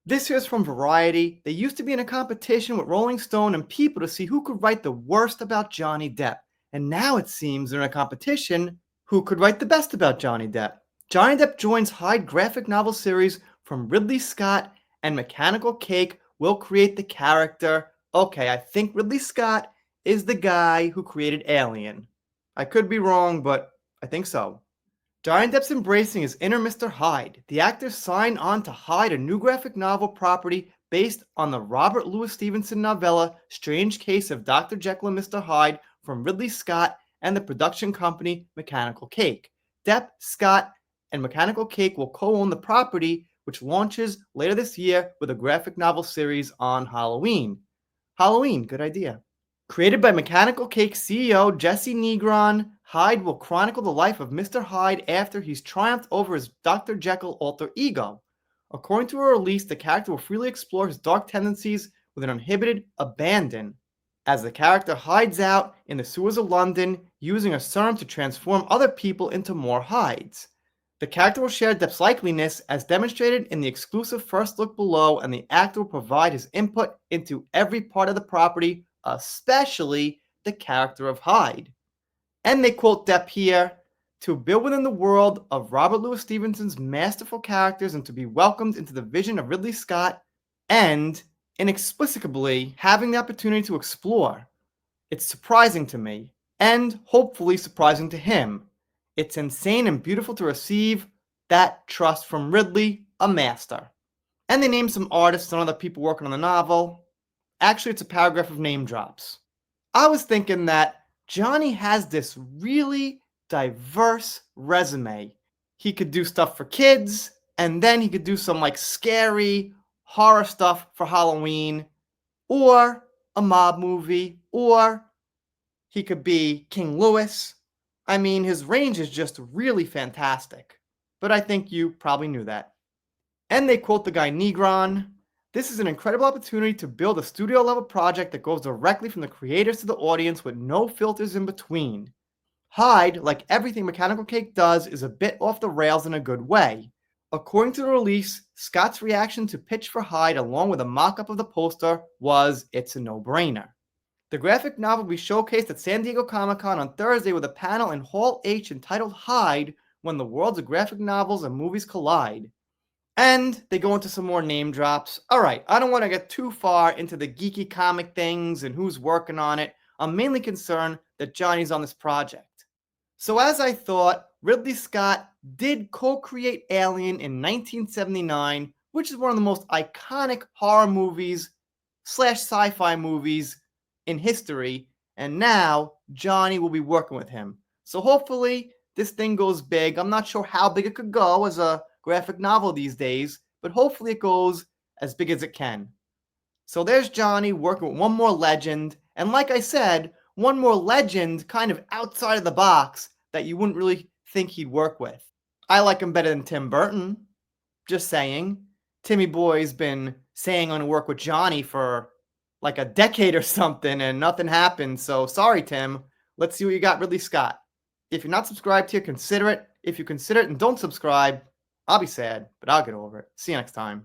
This here's from Variety. They used to be in a competition with Rolling Stone and People to see who could write the worst about Johnny Depp. And now it seems they're in a competition who could write the best about Johnny Depp. Johnny Depp joins Hyde graphic novel series from Ridley Scott, and Mechanical Cake will create the character. Okay, I think Ridley Scott is the guy who created Alien. I could be wrong, but I think so. Johnny Depp's embracing his inner Mr. Hyde. The actor signed on to Hyde, a new graphic novel property based on the Robert Louis Stevenson novella Strange Case of Dr. Jekyll and Mr. Hyde from Ridley Scott and the production company Mechanical Cake. Depp, Scott, and Mechanical Cake will co-own the property, which launches later this year with a graphic novel series on Halloween. Halloween, good idea. Created by Mechanical Cake CEO Jesse Negron, Hyde will chronicle the life of Mr. Hyde after he's triumphed over his Dr. Jekyll alter ego. According to a release, the character will freely explore his dark tendencies with an uninhibited abandon, as the character hides out in the sewers of London using a serum to transform other people into more Hydes. The character will share Depp's likeliness as demonstrated in the exclusive first look below, and the actor will provide his input into every part of the property, especially the character of Hyde. And they quote Depp here, to build within the world of Robert Louis Stevenson's masterful characters and to be welcomed into the vision of Ridley Scott, and inexplicably having the opportunity to explore. It's surprising to me, and hopefully surprising to him. It's insane and beautiful to receive that trust from Ridley, a master. And they name some artists and other people working on the novel. Actually, it's a paragraph of name drops. I was thinking that Johnny has this really diverse resume. He could do stuff for kids, and then he could do some like scary horror stuff for Halloween, or a mob movie, or he could be King Louis. I mean, his range is just really fantastic. But I think you probably knew that. And they quote the guy Negron. This is an incredible opportunity to build a studio-level project that goes directly from the creators to the audience with no filters in between. Hyde, like everything Mechanical Cake does, is a bit off the rails in a good way. According to the release, Scott's reaction to pitch for Hyde along with a mock-up of the poster was, it's a no-brainer. The graphic novel will be showcased at San Diego Comic-Con on Thursday with a panel in Hall H entitled Hyde, When the Worlds of Graphic Novels and Movies Collide. And they go into some more name drops. All right, I don't want to get too far into the geeky comic things and who's working on it. I'm mainly concerned that Johnny's on this project. So as I thought, Ridley Scott did co-create Alien in 1979, which is one of the most iconic horror movies / sci-fi movies in history. And now Johnny will be working with him. So hopefully this thing goes big. I'm not sure how big it could go as a graphic novel these days, but hopefully it goes as big as it can. So there's Johnny working with one more legend, and like I said, one more legend kind of outside of the box that you wouldn't really think he'd work with. I like him better than Tim Burton. Just saying. Timmy Boy's been saying on to work with Johnny for like a decade or something, and nothing happened, so sorry, Tim. Let's see what you got, Ridley Scott. If you're not subscribed here, consider it. If you consider it and don't subscribe, I'll be sad, but I'll get over it. See you next time.